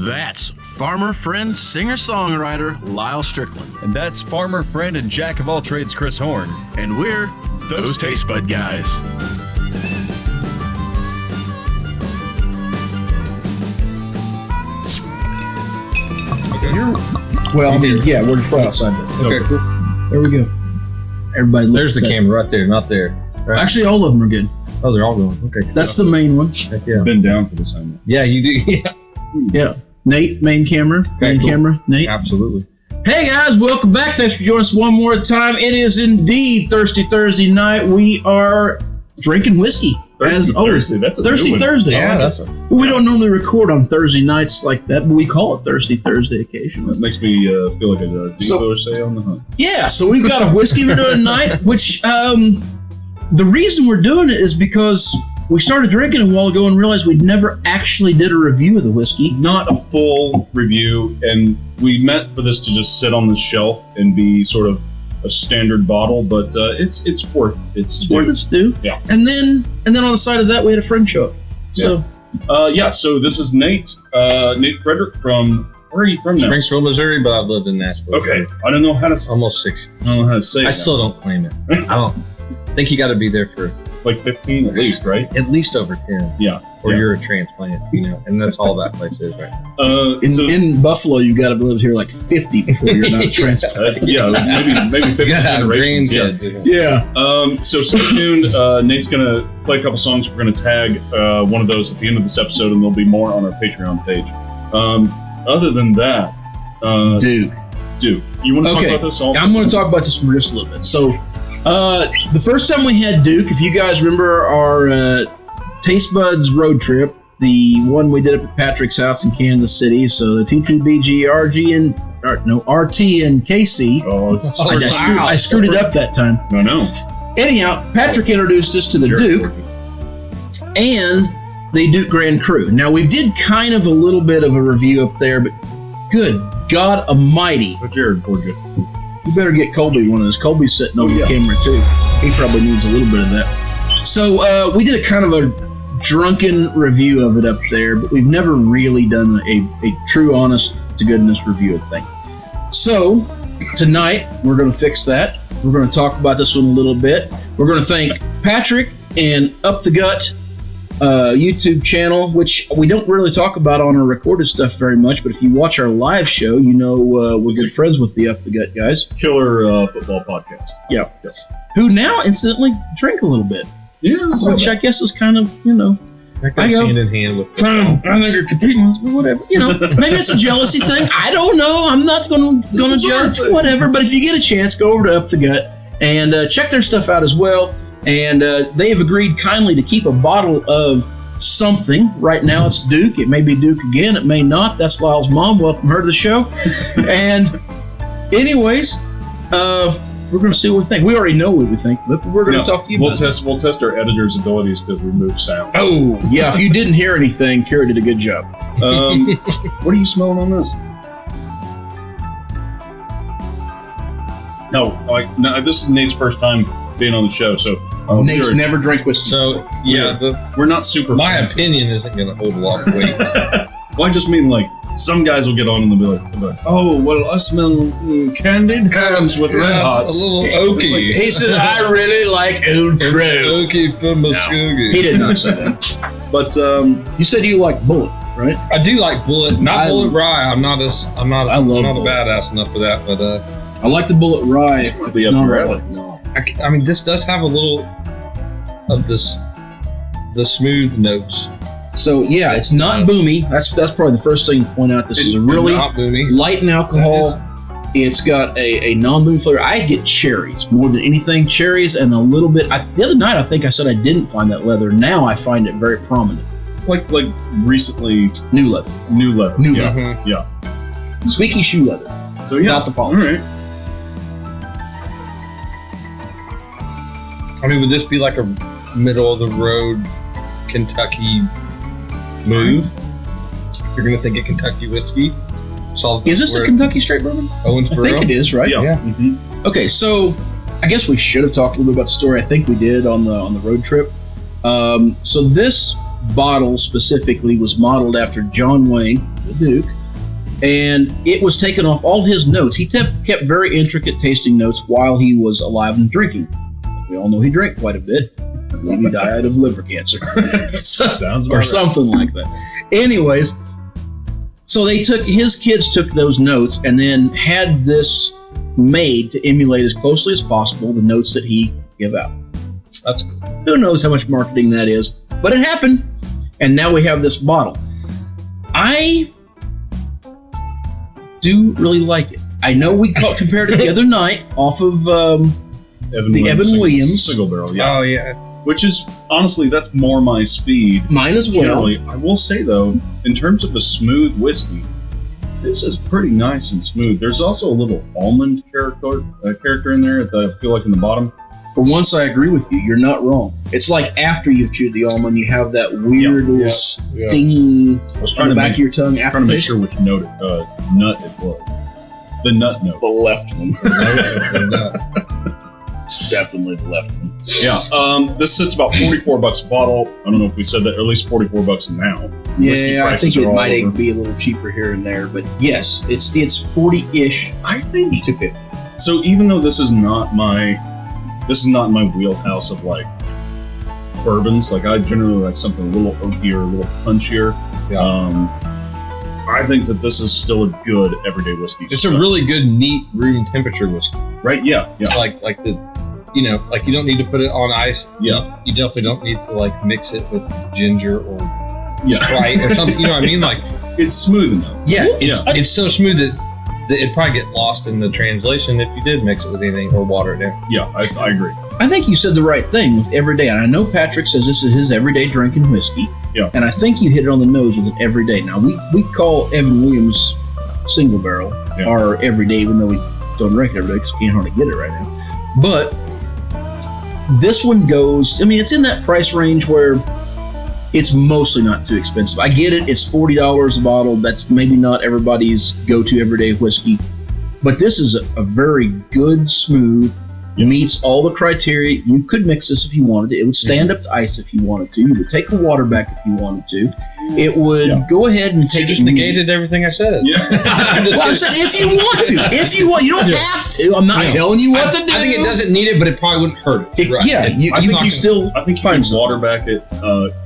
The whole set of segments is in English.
That's farmer friend, singer-songwriter Lyal Strickland. And that's farmer friend and jack of all trades Chris Horn. And we're those Tastebudguys. Well, I mean, yeah, we're just right outside there. Okay, cool. There we go. Everybody There's the camera right there, not there. Right. Actually, all of them are good. Oh, they're all going. Okay. That's the main one. Heck yeah. Been down for this angle. Yeah, you do. Yeah. Yeah. Nate, main camera. Main cool. camera. Nate. Absolutely. Hey guys, welcome back. Thanks for joining us one more time. It is indeed Thirsty Thursday night. We are drinking whiskey. Thirsty Thursday. That's a Thirsty new one. Thursday. Yeah, that's We don't normally record on Thursday nights like that, but we call it Thirsty Thursday occasionally. That makes me feel like a dealer say on the hunt. Yeah, so we've got a whiskey we're doing tonight, which the reason we're doing it is because we started drinking a while ago and realized we never actually did a review of the whiskey. Not a full review, and we meant for this to just sit on the shelf and be sort of a standard bottle, but it's worth It's worth its due. Yeah. And then on the side of that, we had a friend show up. So So this is Nate Fredrick from. Where are you from now? Springfield, Missouri, but I've lived in Nashville. Okay, I don't know how to. Almost 6 years. I don't know how to say. I that. still don't claim it. I don't think you got to be there for like 15 at least, right? at least over 10. Yeah. Or you're a transplant, and that's all that place is, right? in Buffalo, you got to live here like 50 before you're not transplanted. Maybe 50 generations. Yeah. So stay tuned. Nate's gonna play a couple songs. We're gonna tag one of those at the end of this episode, and there'll be more on our Patreon page. Other than that, Duke, you want to talk about this? I'm going to talk about this for just a little bit. So, the first time we had Duke, if you guys remember our Taste Buds road trip, the one we did up at Patrick's house in Kansas City, so the TTBG, RT and KC. I screwed it up that time. No. Anyhow, Patrick introduced us to the Duke and the Duke Grand Cru. Now, we did kind of a little bit of a review up there, but good God Almighty. But Jared, poor good. You better get Colby one of those. Colby's sitting over the camera, too. He probably needs a little bit of that. So, we did a kind of a drunken review of it up there, but we've never really done a true, honest-to-goodness review of thing. So, tonight, we're going to fix that. We're going to talk about this one a little bit. We're going to thank Patrick and Up the Gut YouTube channel, which we don't really talk about on our recorded stuff very much, but if you watch our live show, you know we're good friends with the Up the Gut guys. Killer football podcast. Yeah. Who now, incidentally, drink a little bit. Yeah, which I guess is kind of, That goes hand in hand with. I think you're competing with me, whatever. Maybe it's a jealousy thing. I don't know. I'm not going to judge, whatever. But if you get a chance, go over to Up the Gut and check their stuff out as well. And they have agreed kindly to keep a bottle of something. Right now it's Duke. It may be Duke again. It may not. That's Lyle's mom. Welcome her to the show. And anyways, we're going to see what we think. We already know what we think, but we're going to talk to you about it. We'll test our editor's abilities to remove sound. Oh, yeah. If you didn't hear anything, Kira did a good job. What are you smelling on this? No, this is Nate's first time being on the show, so Nate's never drank whiskey. So, we're not super my fancy. opinion isn't going to hold a lot of weight. Well, I just mean like some guys will get on and they'll be like, oh, well, I smell candied hams with red hots. A little oaky. He said, I really like Old Crow. Oaky from Muskogee. He did not say that. But you said you like Bullet, right? I do like Bullet, not Bullet Rye. I'm not a badass enough for that, but I like the Bullet Rye. the upper alley. I mean, this does have a little of the smooth notes. So yeah, it's not boomy. That's probably the first thing to point out. This is really not boomy. Light in alcohol. It's got a non-boom flavor. I get cherries more than anything. Cherries and a little bit. The other night I think I said I didn't find that leather. Now I find it very prominent. Like recently. New leather. Yeah. Squeaky shoe leather. So yeah. Not the polish. All right. I mean, would this be like a middle of the road Kentucky move? If you're going to think of Kentucky whiskey. Is this a Kentucky straight bourbon? Owensboro? I think it is, right? Yeah. Mm-hmm. Okay, so I guess we should have talked a little bit about the story. I think we did on the road trip. So this bottle specifically was modeled after John Wayne, the Duke, and it was taken off all his notes. He kept very intricate tasting notes while he was alive and drinking. We all know he drank quite a bit. I believe he died of liver cancer. Sounds or something like that. Anyways, so his kids took those notes and then had this made to emulate as closely as possible the notes that he gave out. That's cool. Who knows how much marketing that is, but it happened, and now we have this bottle. I do really like it. I know we compared it the other night off of Evan Williams single barrel. Yeah. Oh yeah. Which is, honestly, that's more my speed. Mine as well. Generally, I will say, though, in terms of a smooth whiskey, this is pretty nice and smooth. There's also a little almond character in there, I feel like in the bottom. For once, I agree with you. You're not wrong. It's like after you've chewed the almond, you have that weird little stingy on the back of your tongue. Trying to make sure which nut it was. The nut note. The left one. It's definitely the left one. Yeah. This sits about $44 a bottle. I don't know if we said that, or at least $44 now. Yeah, I think it might be a little cheaper here and there, but yes, it's 40-ish. I think to 50. So even though this is not my wheelhouse of like bourbons, like I generally like something a little oakier, a little punchier. Yeah. I think that this is still a good everyday whiskey. It's a really good, neat room temperature whiskey. Right? Yeah. Like the, like you don't need to put it on ice. Yeah. You definitely don't need to like mix it with ginger or Sprite or something. You know what I mean? Like it's smooth enough. Yeah. It's so smooth that it'd probably get lost in the translation if you did mix it with anything or water it down. Yeah, I agree. I think you said the right thing with everyday, and I know Patrick says this is his everyday drinking whiskey. Yeah. And I think you hit it on the nose with an everyday. Now we call Evan Williams single barrel our everyday, even though we don't drink it every day because we can't hardly get it right now. But this one goes, it's in that price range where it's mostly not too expensive. I get it, it's $40 a bottle. That's maybe not everybody's go-to everyday whiskey. But this is a very good, smooth, meets all the criteria. You could mix this if you wanted to. It would stand up to ice if you wanted to. You would take the water back if you wanted to. It would go ahead and take just negated everything I said. Yeah. I'm saying if you want to. If you want. You don't have to. I'm not telling you what to do. I think it doesn't need it, but it probably wouldn't hurt it. Right. Yeah. I think you find can water back it.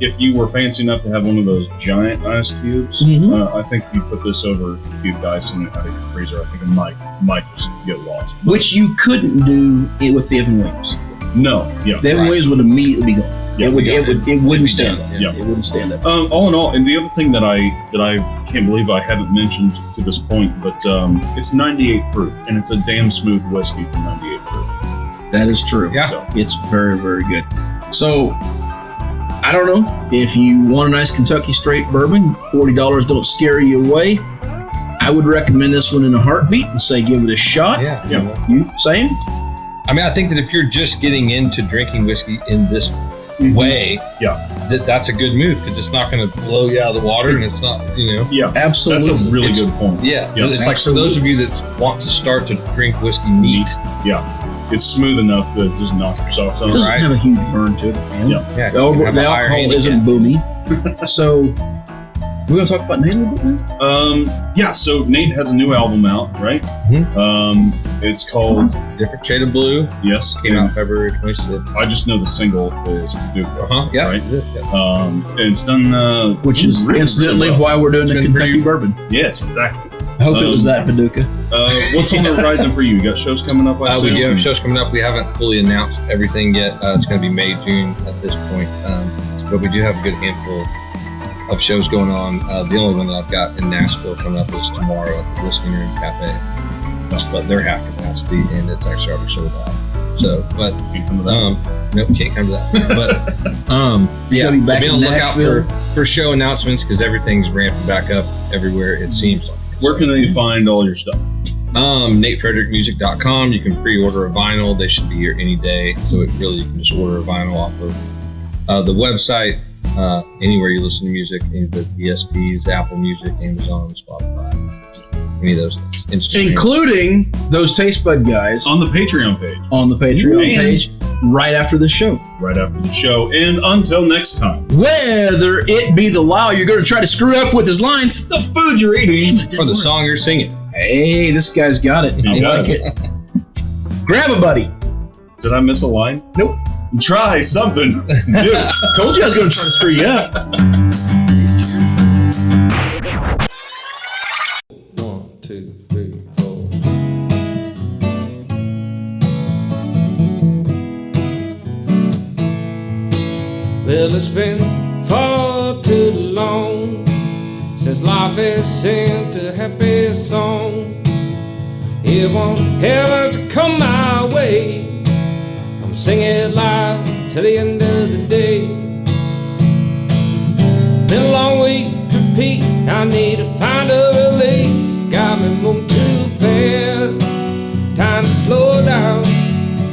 If you were fancy enough to have one of those giant ice cubes, I think if you put this over a cube ice in it out of your freezer, I think it might just get lost. Which you couldn't do it with the Evan Williams. No. Yeah. The Evan Williams would immediately be gone. Yeah, it wouldn't stand up. Yeah. It wouldn't stand up. All in all, and the other thing that I can't believe I haven't mentioned to this point, but it's 98 proof, and it's a damn smooth whiskey for 98 proof. That is true. Yeah. So, it's very, very good. So, I don't know. If you want a nice Kentucky straight bourbon, $40 don't scare you away. I would recommend this one in a heartbeat and say give it a shot. Yeah. You, same? I think that if you're just getting into drinking whiskey in this way, that's a good move because it's not going to blow you out of the water and it's not, Yeah, absolutely. That's a really good point. Yeah, it's like for those of you that want to start to drink whiskey neat. Yeah, it's smooth enough that it doesn't knock your socks on. It doesn't have a huge burn to it, man. Yeah. The alcohol isn't boomy. So, we're going to talk about Nate a little bit now? So Nate has a new album out, right? It's called Different Shade of Blue. Yes. Came out February 26th. I just know the single is Paducah. Yeah. Right? And it's done... Which is really, incidentally really well. why we're doing the Kentucky bourbon. Yes, exactly. I hope it was that, Paducah. What's on the horizon for you? You got shows coming up? We do have shows coming up. We haven't fully announced everything yet. It's going to be May, June at this point. But we do have a good handful of shows going on. The only one that I've got in Nashville coming up is tomorrow at the Listening Room Cafe. But they're half capacity and it's actually already sold out. So, but can't come to that. Nope, can't come to that. But be back be in on the lookout Nashville for show announcements because everything's ramping back up everywhere. It seems like. Where can they find all your stuff? NateFredrickMusic.com. You can pre-order a vinyl. They should be here any day. So it really, you can just order a vinyl off of the website. Anywhere you listen to music, any of the DSPs, Apple Music, Amazon, Spotify, any of those things. Including those Tastebudguys on the Patreon page. On the Patreon page. right after the show. Right after the show. And until next time. Whether it be the Lyal you're going to try to screw up with his lines, The food you're eating. Or the song you're singing. hey, this guy's got it. He I like does. it. Grab a buddy. Did I miss a line? Nope. Try something new. Told you I was going to try to screw you up. 1, 2, 3, 4. Well, it's been far too long since life has sent a happy song. It won't ever come my way. I'm singing live till the end of the day. Been a long week, repeat. I need to find a release. Got me moving too fast. Time to slow down.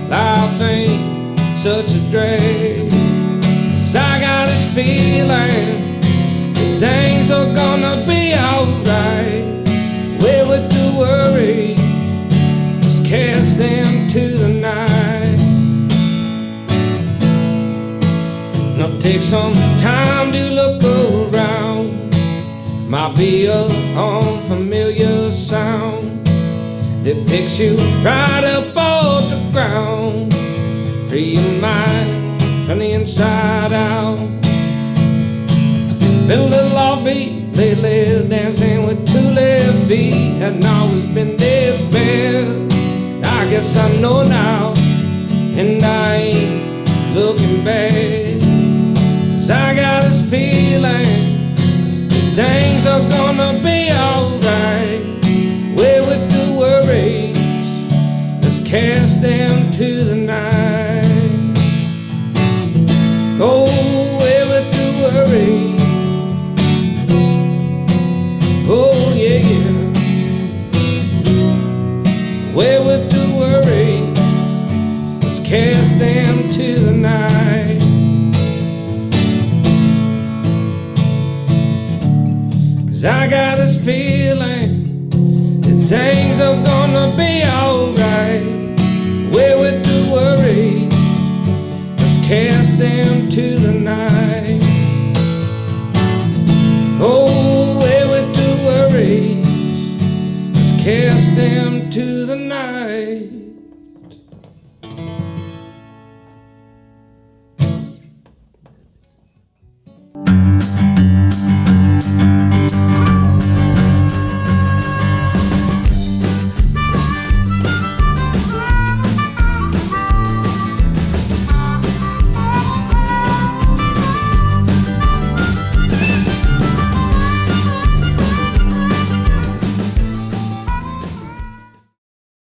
Life ain't such a drag. 'Cause I got this feeling that things are gonna be alright. Where would the worry just cast them to the night? Now take some time to look around. Might be a unfamiliar sound that picks you right up off the ground. Free your mind from the inside out. Been a little offbeat lately, dancing with 2 left feet. Hadn't always been this bad. I guess I know now, and I ain't looking back. 'Cause I got this feeling that things are gonna be alright. Where with the worries, let's cast them to the night. Oh, where with the worries. Oh yeah, yeah. Where would the worry? Let's cast them to the night. 'Cause I got this feeling that things are gonna be alright. Where would the worry? Let's cast them to the night. Oh, where would the worry? Let's cast them to the night.